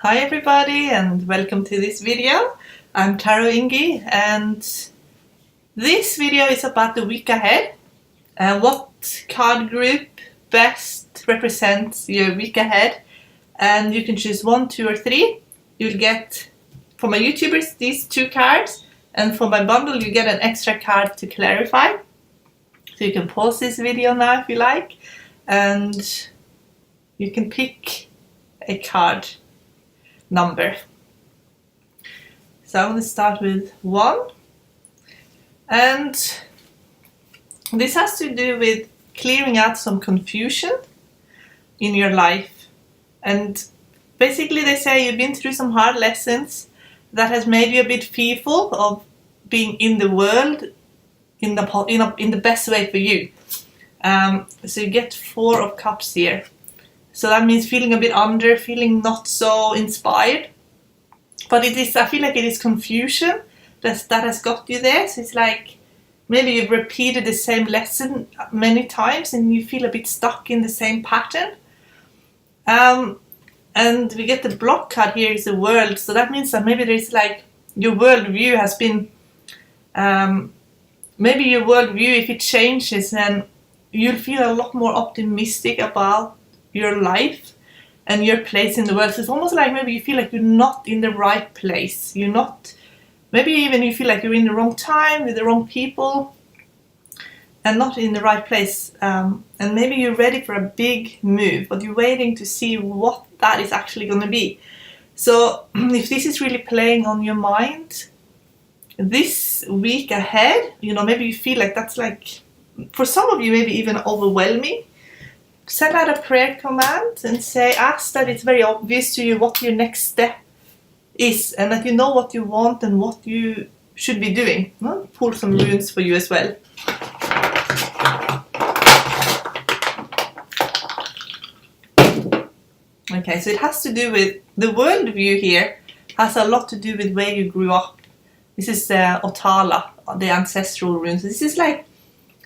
Hi everybody and welcome to this video. I'm Tarot Ingi and this video is about the week ahead and what card group best represents your week ahead, and you can choose 1, 2 or 3. You'll get, for my YouTubers, these 2 cards, and for my bundle you get an extra card to clarify. So you can pause this video now if you like and you can pick a card number. So I'm going to start with 1, and this has to do with clearing out some confusion in your life. And basically they say you've been through some hard lessons that has made you a bit fearful of being in the world in the best way for you. So you get 4 of Cups here. So that means feeling a bit under, feeling not so inspired. But it is, I feel like it is confusion that has got you there. So it's like maybe you've repeated the same lesson many times and you feel a bit stuck in the same pattern. And we get the block card here is the world. So that means that maybe there's like your worldview has been, maybe your worldview, if it changes, then you'll feel a lot more optimistic about your life and your place in the world. So it's almost like maybe you feel like you're not in the right place. You're not, maybe even you feel like you're in the wrong time with the wrong people and not in the right place. And maybe you're ready for a big move, but you're waiting to see what that is actually going to be. So if this is really playing on your mind this week ahead, maybe you feel like that's like, for some of you, maybe even overwhelming. Send out a prayer command and ask that it's very obvious to you what your next step is and that you know what you want and what you should be doing. I'll pull some runes for you as well. Okay, so it has to do with the worldview here, has a lot to do with where you grew up. This is Otala, the ancestral runes. This is like,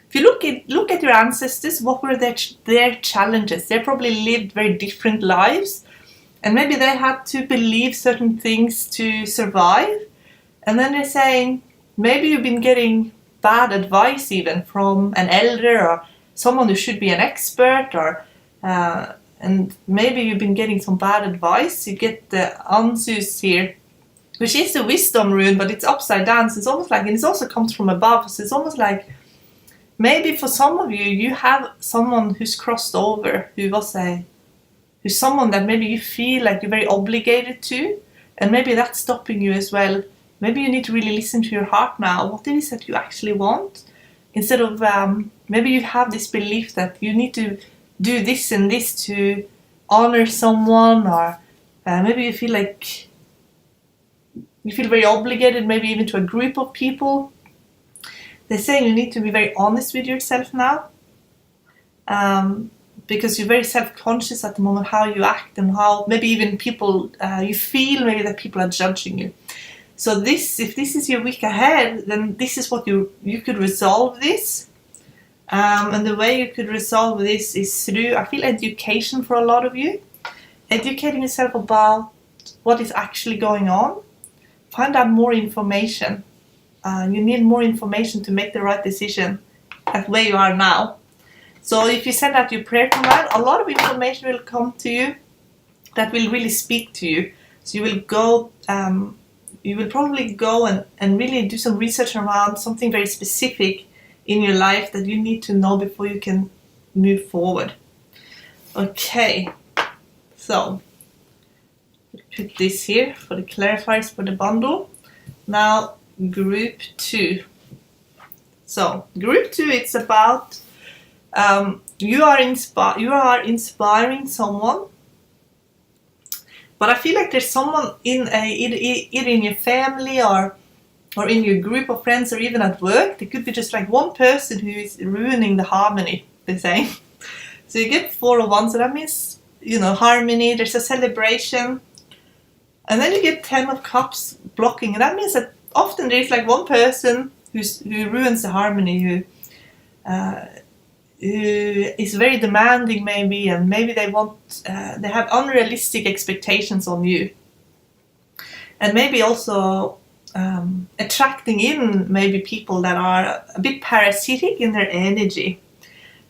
if you look at your ancestors, what were their challenges? They probably lived very different lives, and maybe they had to believe certain things to survive. And then they're saying, maybe you've been getting bad advice even from an elder or someone who should be an expert, or and maybe you've been getting some bad advice. You get the Anzus here, which is the wisdom rune, but it's upside down. So it's almost like, and it also comes from above. So it's almost like, maybe for some of you, you have someone who's crossed over, who's someone that maybe you feel like you're very obligated to, and maybe that's stopping you as well. Maybe you need to really listen to your heart now. What it is that you actually want, instead of maybe you have this belief that you need to do this and this to honor someone, or maybe you feel like you feel very obligated, maybe even to a group of people. They're saying you need to be very honest with yourself now, because you're very self-conscious at the moment how you act and how maybe even people, you feel maybe that people are judging you. So if this is your week ahead, then this is what you could resolve this. And the way you could resolve this is through, I feel, education for a lot of you. Educating yourself about what is actually going on. Find out more information. You need more information to make the right decision at where you are now. So if you send out your prayer command, a lot of information will come to you that will really speak to you. So you will go, you will probably go and really do some research around something very specific in your life that you need to know before you can move forward. Okay, so put this here for the clarifiers for the bundle. Now, Group 2. So Group 2, it's about you are inspiring someone, but I feel like there's someone in either in your family or in your group of friends or even at work. There could be just like one person who is ruining the harmony, they're saying. So you get 4 of Wands, so that means harmony. There's a celebration, and then you get 10 of Cups blocking, and that means that often there's like one person who ruins the harmony, who is very demanding maybe, and maybe they have unrealistic expectations on you. And maybe also attracting in maybe people that are a bit parasitic in their energy.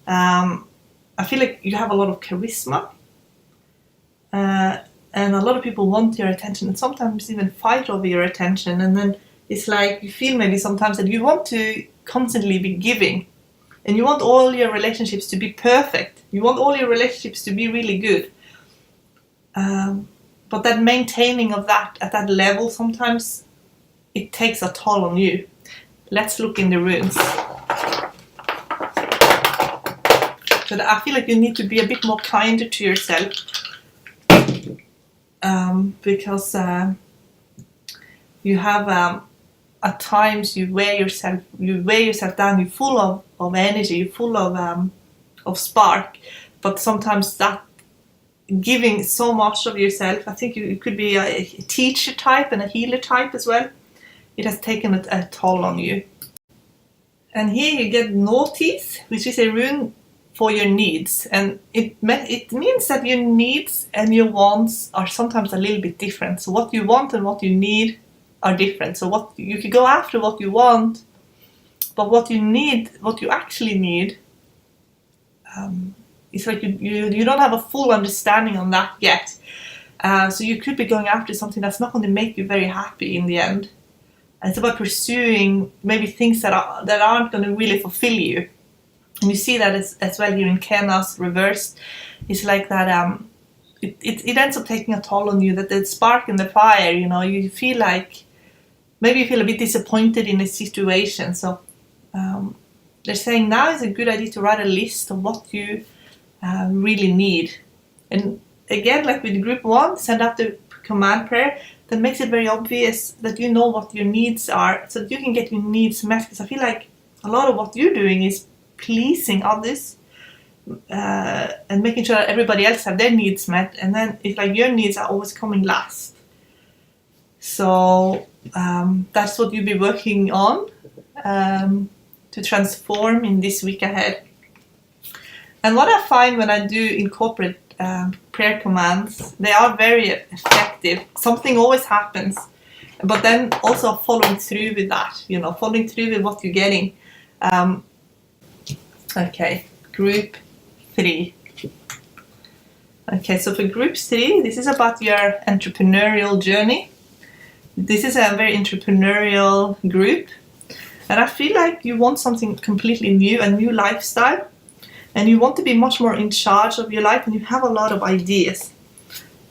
I feel like you have a lot of charisma, and a lot of people want your attention and sometimes even fight over your attention. And then it's like you feel maybe sometimes that you want to constantly be giving, and you want all your relationships to be perfect. You want all your relationships to be really good. But that maintaining of that at that level, sometimes it takes a toll on you. Let's look in the runes. But I feel like you need to be a bit more kinder to yourself, because you have at times you wear yourself down. You're full of energy. You're full of spark, but sometimes that giving so much of yourself. I think you could be a teacher type and a healer type as well. It has taken a toll on you. And here you get notice, which is a rune for your needs, and it means that your needs and your wants are sometimes a little bit different. So what you want and what you need are different. So what you could go after what you want, but what you actually need, it's like you don't have a full understanding on that yet. So you could be going after something that's not going to make you very happy in the end. And it's about pursuing maybe things that aren't going to really fulfill you. And you see that as well here in Kenas reversed. It's like that. It ends up taking a toll on you. That the spark in the fire. You feel like maybe you feel a bit disappointed in a situation. So they're saying now is a good idea to write a list of what you really need. And again, like with group 1, send out the command prayer that makes it very obvious that you know what your needs are, so that you can get your needs met. Because I feel like a lot of what you're doing is pleasing others and making sure that everybody else have their needs met, and then it's like your needs are always coming last. So that's what you'll be working on to transform in this week ahead. And what I find when I do incorporate prayer commands, they are very effective. Something always happens, but then also following through with that, following through with what you're getting. Okay, group 3. Okay, so for group 3, this is about your entrepreneurial journey. This is a very entrepreneurial group, and I feel like you want something completely new, a new lifestyle. And you want to be much more in charge of your life, and you have a lot of ideas.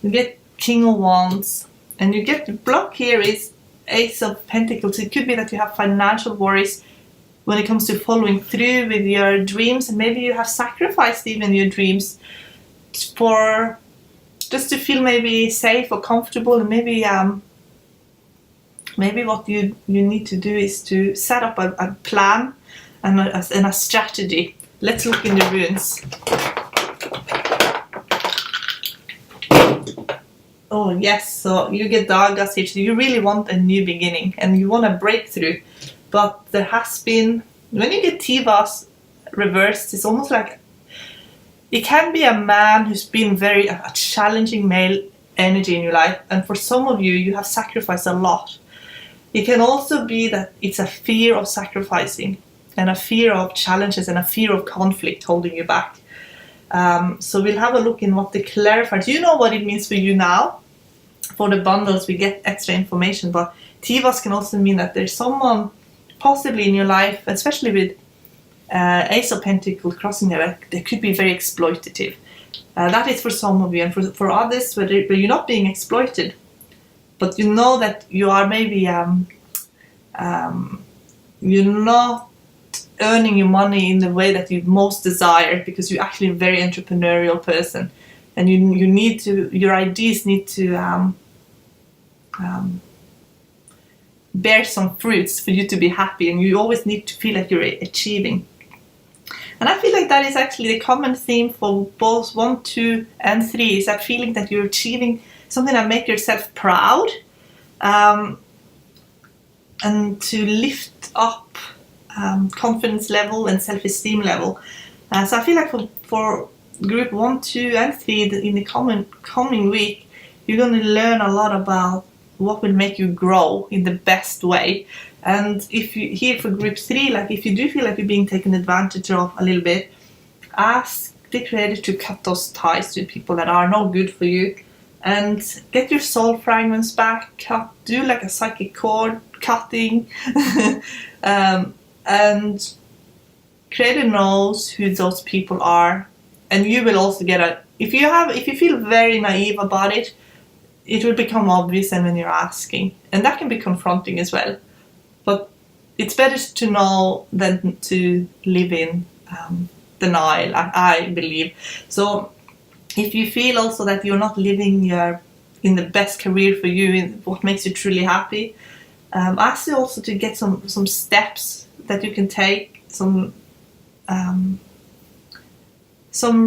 You get King of Wands, and you get the block here is Ace of Pentacles. It could be that you have financial worries when it comes to following through with your dreams, and maybe you have sacrificed even your dreams for just to feel maybe safe or comfortable. And maybe what you need to do is to set up a plan and a strategy. Let's look in the runes. Oh yes, so you get Dagas here. So you really want a new beginning and you want a breakthrough. But there has been, when you get Tivas reversed, it's almost like it can be a man who's been a challenging male energy in your life. And for some of you, you have sacrificed a lot. It can also be that it's a fear of sacrificing, and a fear of challenges and a fear of conflict holding you back. So we'll have a look in what the clarifier. Do you know what it means for you now? For the bundles, we get extra information, but Tivas can also mean that there's someone possibly in your life, especially with Ace of Pentacles crossing there, they could be very exploitative. That is for some of you, and for others, where you're not being exploited, but you know that you are maybe you're not earning your money in the way that you most desire, because you're actually a very entrepreneurial person, and you need to, your ideas need to bear some fruits for you to be happy, and you always need to feel like you're achieving. And I feel like that is actually the common theme for both 1, 2 and 3, is that feeling that you're achieving something that makes yourself proud, and to lift up confidence level and self-esteem level. So I feel like for group 1, 2 and 3 in the coming week, you're going to learn a lot about what will make you grow in the best way. And if you, here for group 3, like if you do feel like you're being taken advantage of a little bit, ask the Creator to cut those ties to people that are no good for you, and get your soul fragments back. Do like a psychic cord cutting, and Creator knows who those people are, and you will also get a. If you feel very naive about it, it will become obvious, and when you're asking, and that can be confronting as well. But it's better to know than to live in denial, I believe. So if you feel also that you're not living in the best career for you, in what makes you truly happy, ask you also to get some steps that you can take, some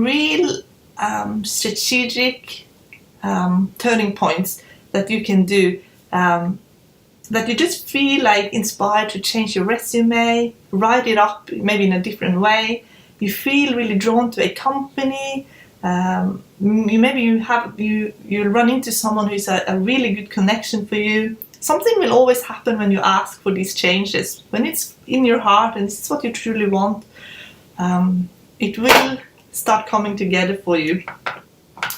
real strategic turning points that you can do, that you just feel like inspired to change your resume, write it up maybe in a different way. You feel really drawn to a company. You'll run into someone who's a really good connection for you. Something will always happen when you ask for these changes. When it's in your heart and it's what you truly want, it will start coming together for you.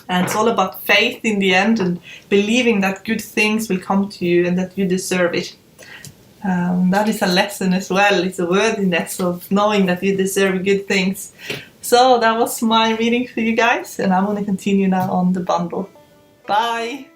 And it's all about faith in the end, and believing that good things will come to you and that you deserve it. That is a lesson as well. It's a worthiness of knowing that you deserve good things. So that was my reading for you guys, and I'm going to continue now on the bundle. Bye!